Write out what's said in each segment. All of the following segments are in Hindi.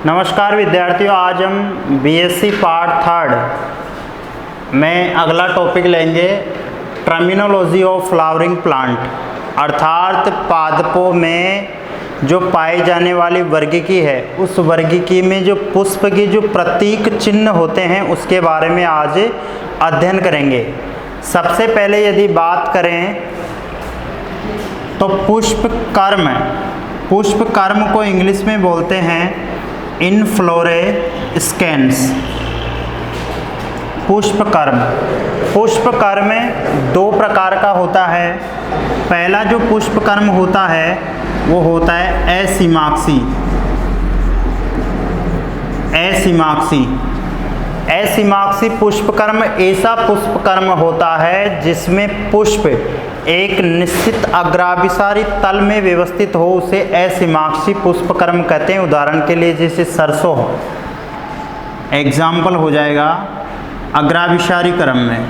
नमस्कार विद्यार्थियों, आज हम बीएससी पार्ट थर्ड में अगला टॉपिक लेंगे टर्मिनोलॉजी ऑफ फ्लावरिंग प्लांट, अर्थात पादपों में जो पाई जाने वाली वर्गीकी है उस वर्गीकी में जो पुष्प की जो प्रतीक चिन्ह होते हैं उसके बारे में आज अध्ययन करेंगे। सबसे पहले यदि बात करें तो पुष्प कर्म को इंग्लिश में बोलते हैं इनफ्लोरेस्केंस। पुष्प कर्म दो प्रकार का होता है। पहला जो पुष्प कर्म होता है वो होता है एसिमाक्सी पुष्पकर्म ऐसा पुष्पकर्म होता है जिसमें पुष्प एक निश्चित अग्राभिसारी तल में व्यवस्थित हो, उसे एसिमाक्सी पुष्पकर्म कहते हैं। उदाहरण के लिए जैसे सरसों एग्जाम्पल हो जाएगा अग्राभिसारी क्रम में,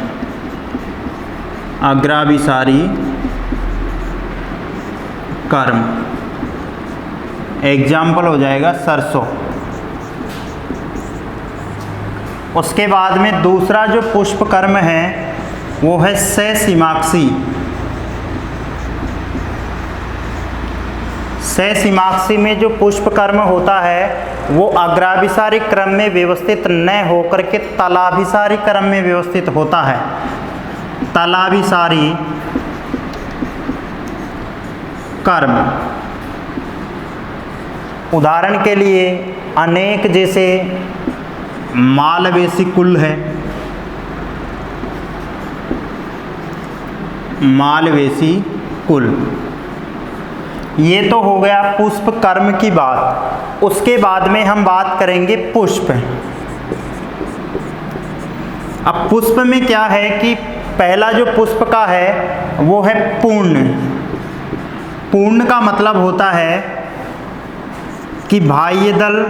अग्राभिसारी कर्म एग्जाम्पल हो जाएगा सरसों। उसके बाद में दूसरा जो पुष्प कर्म है वो है सैसिमाक्सी में जो पुष्प कर्म होता है वो अग्राभिसारी क्रम में व्यवस्थित न होकर के तलाभिसारी क्रम में व्यवस्थित होता है। तलाभिसारी कर्म, उदाहरण के लिए अनेक जैसे मालवेसी कुल है, मालवेसी कुल, ये तो हो गया पुष्प कर्म की बात। उसके बाद में हम बात करेंगे पुष्प। अब पुष्प में क्या है कि पहला जो पुष्प का है वो है पूर्ण। पूर्ण का मतलब होता है कि बाह्य दल,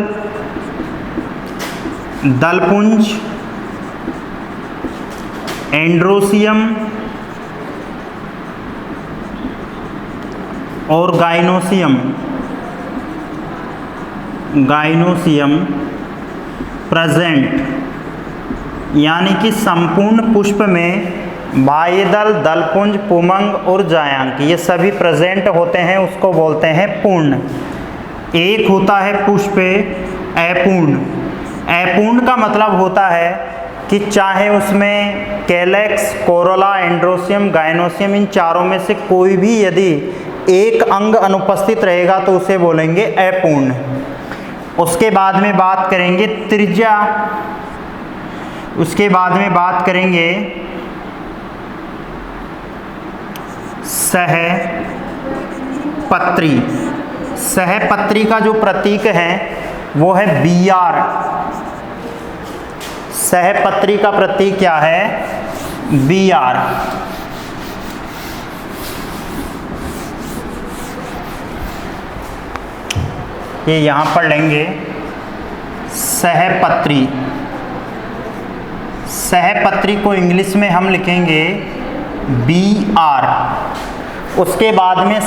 दलपुंज, एंड्रोसियम और गाइनोसियम प्रेजेंट, यानी कि संपूर्ण पुष्प में बाह्य दल, दलपुंज, पुमंग और जायांक ये सभी प्रेजेंट होते हैं, उसको बोलते हैं पूर्ण। एक होता है पुष्प अपूर्ण। अपूर्ण का मतलब होता है कि चाहे उसमें कैलेक्स, कोरोला, एंड्रोसियम, गाइनोसियम इन चारों में से कोई भी यदि एक अंग अनुपस्थित रहेगा तो उसे बोलेंगे अपूर्ण। उसके बाद में बात करेंगे त्रिज्या, उसके बाद में बात करेंगे सहपत्री। सहपत्री का जो प्रतीक है वो है BR। सहपत्री का प्रतीक क्या है? BR। ये यहाँ पर लेंगे सहपत्री। सहपत्री को इंग्लिश में हम लिखेंगे BR। उसके बाद में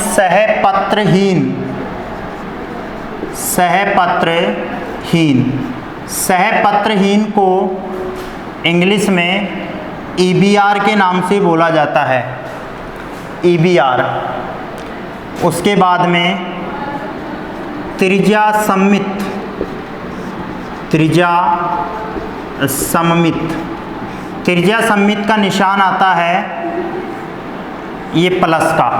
सहपत्रहीन को इंग्लिश में EBR के नाम से बोला जाता है, EBR। उसके बाद में त्रिज्या सममित का निशान आता है ये प्लस का।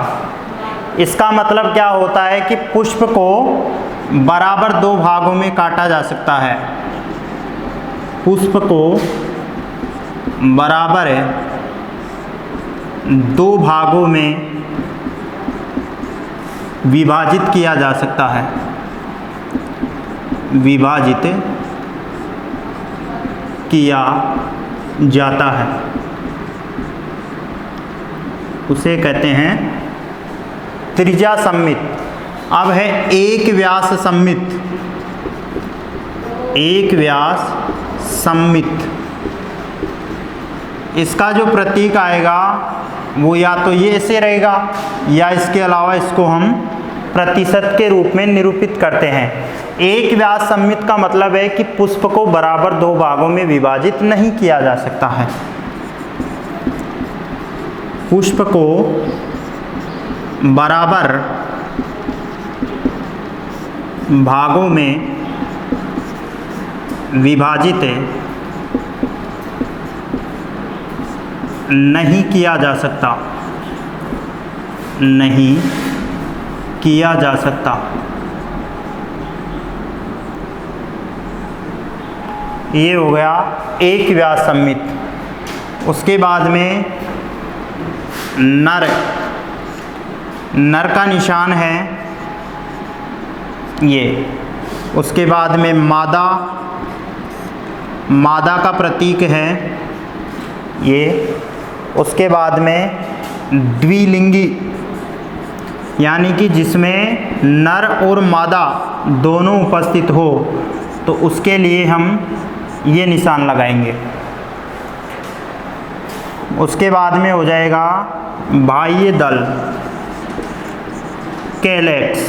इसका मतलब क्या होता है कि पुष्प को बराबर दो भागों में काटा जा सकता है। पुष्प को बराबर दो भागों में विभाजित किया जा सकता है, विभाजित किया जाता है, उसे कहते हैं त्रिज्या सममित। अब है एक व्यास सममित। इसका जो प्रतीक आएगा वो या तो ये ऐसे रहेगा या इसके अलावा इसको हम प्रतिशत के रूप में निरूपित करते हैं। एक व्यास सममित का मतलब है कि पुष्प को बराबर दो भागों में विभाजित नहीं किया जा सकता है। पुष्प को बराबर भागों में विभाजित नहीं किया जा सकता, नहीं किया जा सकता। ये हो गया एक व्यास सममित। उसके बाद में नर, नर का निशान है ये। उसके बाद में मादा, मादा का प्रतीक है ये। उसके बाद में द्विलिंगी, यानी कि जिसमें नर और मादा दोनों उपस्थित हो, तो उसके लिए हम ये निशान लगाएंगे। उसके बाद में हो जाएगा बाह्य दल, कैलेक्स।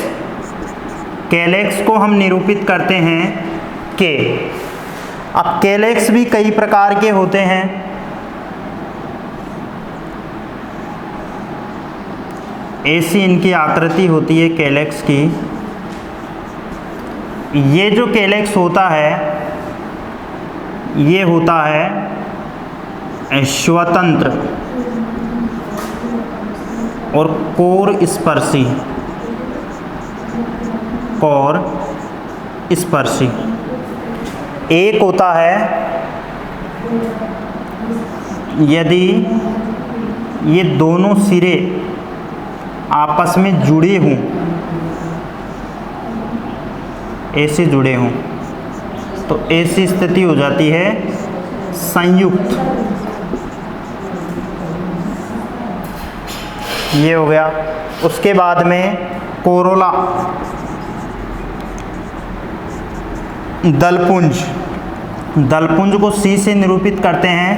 कैलेक्स को हम निरूपित करते हैं के। अब कैलेक्स भी कई प्रकार के होते हैं। ऐसी इनकी आकृति होती है कैलेक्स की। ये जो कैलेक्स होता है, ये होता है स्वतंत्र और कोर स्पर्शी, कोर स्पर्शी। एक होता है यदि ये दोनों सिरे आपस में जुड़े हों, ऐसे जुड़े हों, तो ऐसी स्थिति हो जाती है संयुक्त। ये हो गया। उसके बाद में कोरोला, दलपुंज। दलपुंज को सी से निरूपित करते हैं।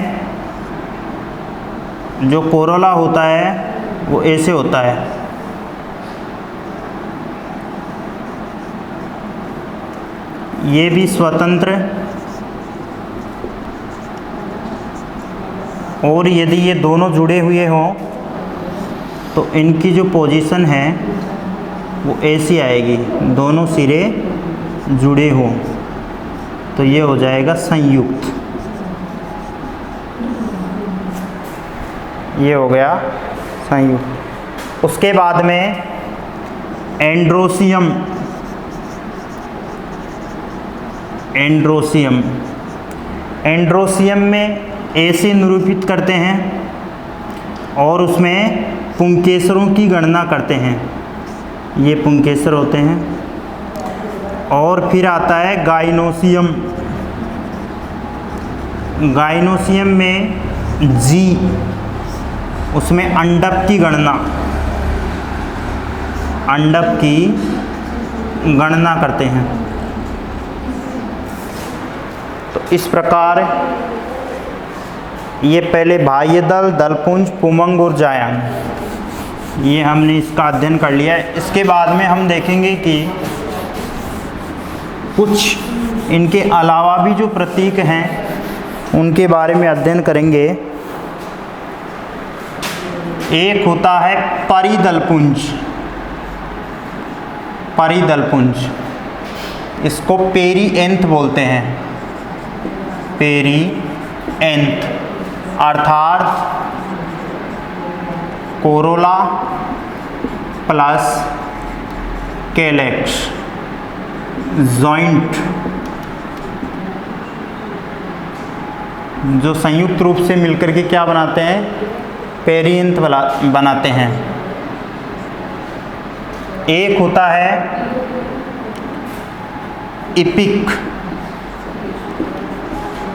जो कोरोला होता है वो ऐसे होता है। ये भी स्वतंत्र, और यदि ये दोनों जुड़े हुए हों तो इनकी जो पोजीशन है वो ऐसी आएगी, दोनों सिरे जुड़े हों, तो ये हो जाएगा संयुक्त। ये हो गया संयुक्त। उसके बाद में एंड्रोसियम, एंड्रोसियम। एंड्रोसियम में ऐसे निरूपित करते हैं और उसमें पुंकेसरों की गणना करते हैं। ये पुंकेसर होते हैं। और फिर आता है गाइनोसियम। गाइनोसियम में जी, उसमें अंडक की गणना, अंडक की गणना करते हैं। तो इस प्रकार ये पहले बाह्य दल, दलपुंज, पुमंग और जायांग, ये हमने इसका अध्ययन कर लिया है। इसके बाद में हम देखेंगे कि कुछ इनके अलावा भी जो प्रतीक हैं उनके बारे में अध्ययन करेंगे। एक होता है परिदलपुंज, परिदलपुंज, इसको पेरीएंथ बोलते हैं। पेरीएंथ अर्थात कोरोला प्लस कैलेक्स जॉइंट, जो संयुक्त रूप से मिलकर के क्या बनाते हैं, पेरीएंथ बनाते हैं। एक होता है इपिक।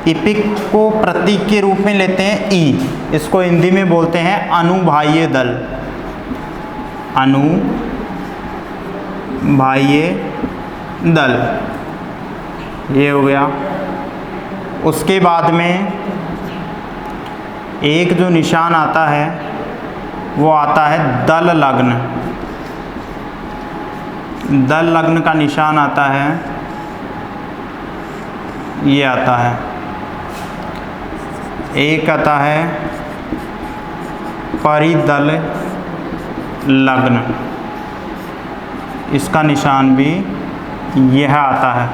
इपिक को प्रतीक के रूप में लेते हैं ई, इसको हिंदी में बोलते हैं अनुबाह्य दल, अनुबाह्य दल। ये हो गया। उसके बाद में एक जो निशान आता है वो आता है दल लग्न। दल लग्न का निशान आता है ये आता है। एक आता है परिदल लग्न, इसका निशान भी यह आता है।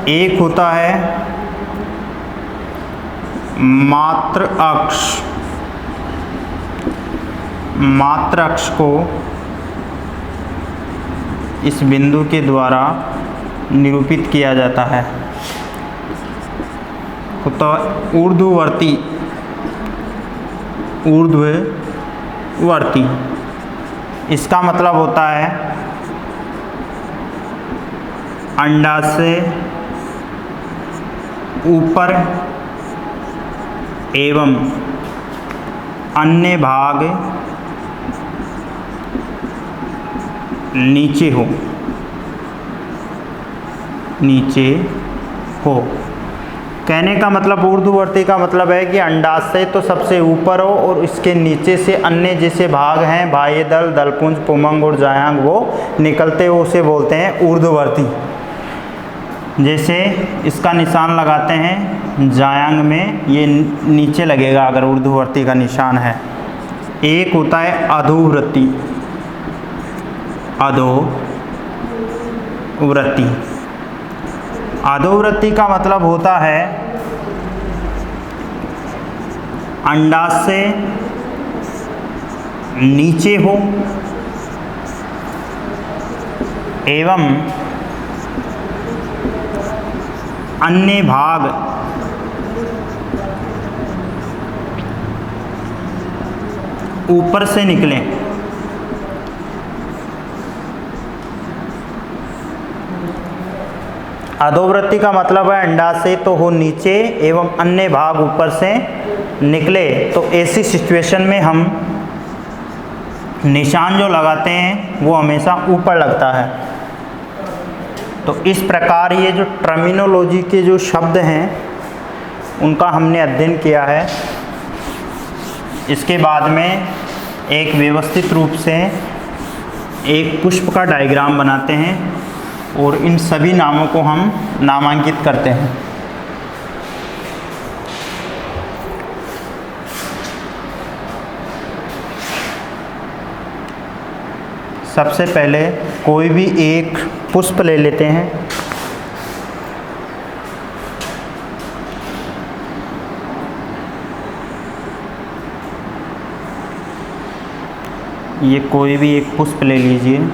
एक होता है मात्र अक्ष, मात्र अक्ष को इस बिंदु के द्वारा निरूपित किया जाता है। तो ऊर्ध्ववर्ती, ऊर्ध्ववर्ती इसका मतलब होता है अंडाशय से ऊपर एवं अन्य भाग नीचे हो, नीचे हो। कहने का मतलब ऊर्ध्ववर्ती का मतलब है कि अंडाशय तो सबसे ऊपर हो और इसके नीचे से अन्य जैसे भाग हैं बाह्य दल, दलपुंज, पुमंग और जायांग वो निकलते हो, उसे बोलते हैं ऊर्ध्ववर्ती। जैसे इसका निशान लगाते हैं जायांग में, ये नीचे लगेगा अगर ऊर्ध्ववर्ती का निशान है। एक होता है अधोवृत्ति, अधोवृत्ति। अधोवृत्ति का मतलब होता है अंडाशय नीचे हो एवं अन्य भाग ऊपर से निकलें। अधोवृत्ति का मतलब है अंडाशय तो हो नीचे एवं अन्य भाग ऊपर से निकले। तो ऐसी सिचुएशन में हम निशान जो लगाते हैं वो हमेशा ऊपर लगता है। तो इस प्रकार ये जो टर्मिनोलॉजी के जो शब्द हैं उनका हमने अध्ययन किया है। इसके बाद में एक व्यवस्थित रूप से एक पुष्प का डायग्राम बनाते हैं और इन सभी नामों को हम नामांकित करते हैं। सबसे पहले कोई भी एक पुष्प ले लेते हैं। ये कोई भी एक पुष्प ले लीजिए।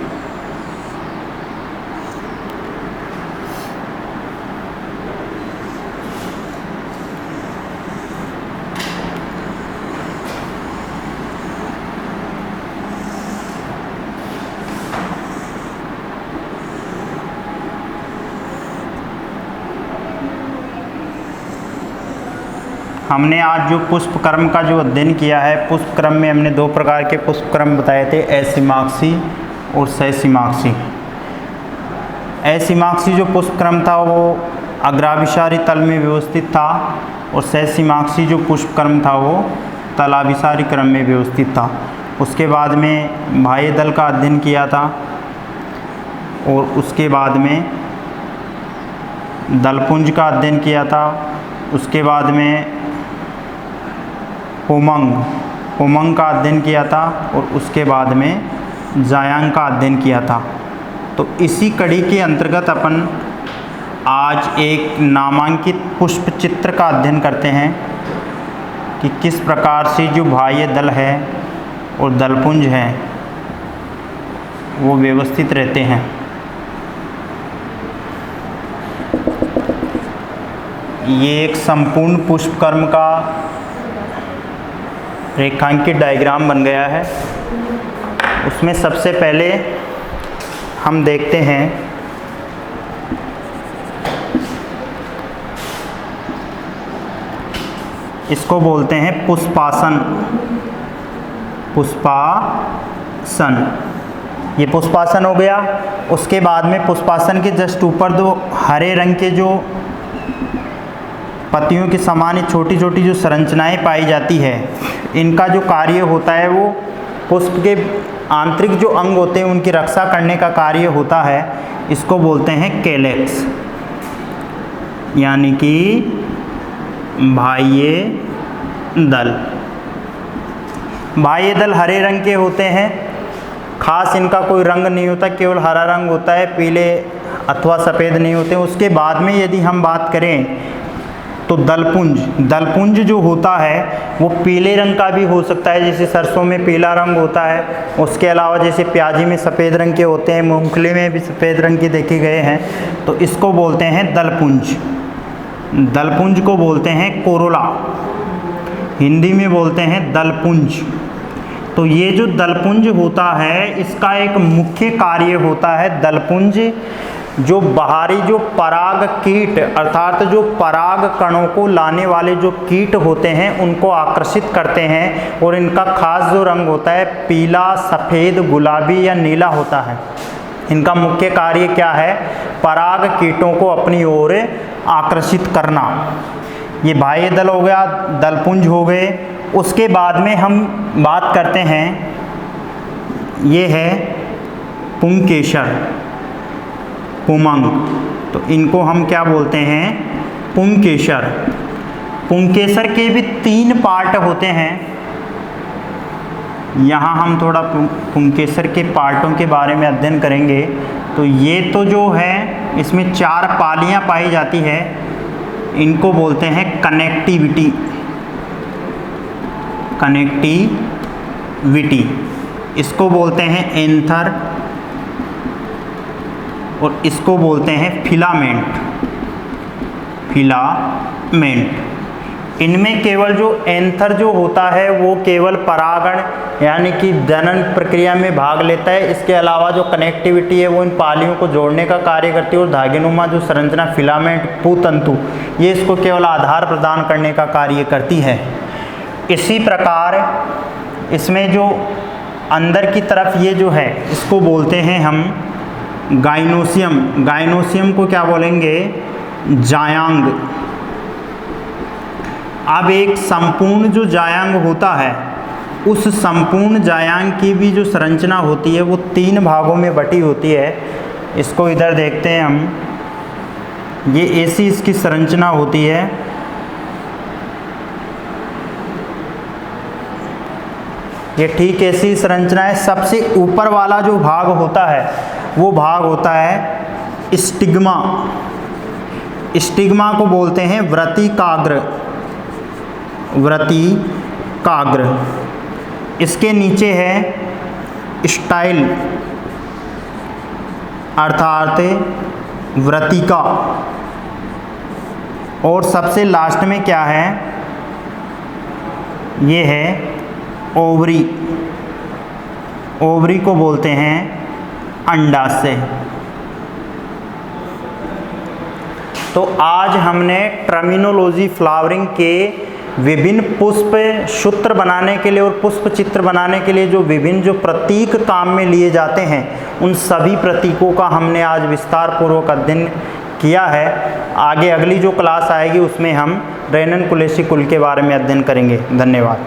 हमने आज जो पुष्प क्रम का जो अध्ययन किया है, पुष्प क्रम में हमने दो प्रकार के पुष्प क्रम बताए थे, असीमाक्षी और सहसीमाक्षी। असीमाक्षी जो पुष्प क्रम था वो अग्राभिसारी तल में व्यवस्थित था और सहसीमाक्षी जो पुष्प क्रम था वो तलाभिसारी क्रम में व्यवस्थित था। उसके बाद में बाह्य दल का अध्ययन किया था और उसके बाद में दलपुंज का अध्ययन किया था। उसके बाद में पुमंग का अध्ययन किया था और उसके बाद में जायांग का अध्ययन किया था। तो इसी कड़ी के अंतर्गत अपन आज एक नामांकित पुष्प चित्र का अध्ययन करते हैं कि किस प्रकार से जो बाह्य दल है और दलपुंज है वो व्यवस्थित रहते हैं। ये एक संपूर्ण पुष्पक्रम का रेखांकित डायग्राम बन गया है। उसमें सबसे पहले हम देखते हैं इसको बोलते हैं पुष्पासन। पुष्पासन, ये पुष्पासन हो गया। उसके बाद में पुष्पासन के जस्ट ऊपर दो हरे रंग के जो पत्तियों के समान छोटी छोटी जो संरचनाएं पाई जाती है, इनका जो कार्य होता है वो पुष्प के आंतरिक जो अंग होते हैं उनकी रक्षा करने का कार्य होता है, इसको बोलते हैं कैलेक्स, यानी कि बाह्य दल। बाह्य दल हरे रंग के होते हैं, खास इनका कोई रंग नहीं होता, केवल हरा रंग होता है, पीले अथवा सफ़ेद नहीं होते। उसके बाद में यदि हम बात करें तो दलपुंज जो होता है वो पीले रंग का भी हो सकता है, जैसे सरसों में पीला रंग होता है। उसके अलावा जैसे प्याजी में सफ़ेद रंग के होते हैं, मूंगफली में भी सफ़ेद रंग के देखे गए हैं, तो इसको बोलते हैं दलपुंज। दलपुंज को बोलते हैं कोरोला, हिंदी में बोलते हैं दलपुंज। तो ये जो दलपुंज होता है इसका एक मुख्य कार्य होता है, दलपुंज जो बाहरी जो पराग कीट अर्थात जो पराग कणों को लाने वाले जो कीट होते हैं उनको आकर्षित करते हैं, और इनका खास जो रंग होता है पीला, सफ़ेद, गुलाबी या नीला होता है। इनका मुख्य कार्य क्या है? पराग कीटों को अपनी ओर आकर्षित करना। ये बाह्य दल हो गया, दलपुंज हो गए। उसके बाद में हम बात करते हैं, ये है पुंकेसर, पुमंग, तो इनको हम क्या बोलते हैं? पुंकेसर। पुंकेसर के भी 3 पार्ट होते हैं। यहाँ हम थोड़ा पुंकेसर के पार्टों के बारे में अध्ययन करेंगे। तो ये तो जो है इसमें 4 पालियाँ पाई जाती है, इनको बोलते हैं कनेक्टिविटी। इसको बोलते हैं एंथर, और इसको बोलते हैं फिलामेंट। इनमें केवल जो एंथर जो होता है वो केवल परागण यानी कि जनन प्रक्रिया में भाग लेता है। इसके अलावा जो कनेक्टिविटी है वो इन पालियों को जोड़ने का कार्य करती है, और धागेनुमा जो संरचना फिलामेंट, पूतंतु, ये इसको केवल आधार प्रदान करने का कार्य करती है। इसी प्रकार इसमें जो अंदर की तरफ ये जो है इसको बोलते हैं हम गाइनोसियम को क्या बोलेंगे? जायांग। अब एक संपूर्ण जो जायांग होता है, उस संपूर्ण जायांग की भी जो संरचना होती है वो 3 भागों में बटी होती है। इसको इधर देखते हैं हम, ये ऐसी इसकी संरचना होती है। ये ठीक ऐसी संरचना है। सबसे ऊपर वाला जो भाग होता है वो भाग होता है स्टिग्मा। स्टिग्मा को बोलते हैं व्रतिकाग्र। इसके नीचे है स्टाइल अर्थात व्रतिका, और सबसे लास्ट में क्या है? ये है ओवरी को बोलते हैं अंडाशय। तो आज हमने टर्मिनोलॉजी फ्लावरिंग के विभिन्न पुष्प सूत्र बनाने के लिए और पुष्प चित्र बनाने के लिए जो विभिन्न जो प्रतीक काम में लिए जाते हैं, उन सभी प्रतीकों का हमने आज विस्तार पूर्वक अध्ययन किया है। आगे अगली जो क्लास आएगी उसमें हम रेनन कुलेसी कुल के बारे में अध्ययन करेंगे। धन्यवाद।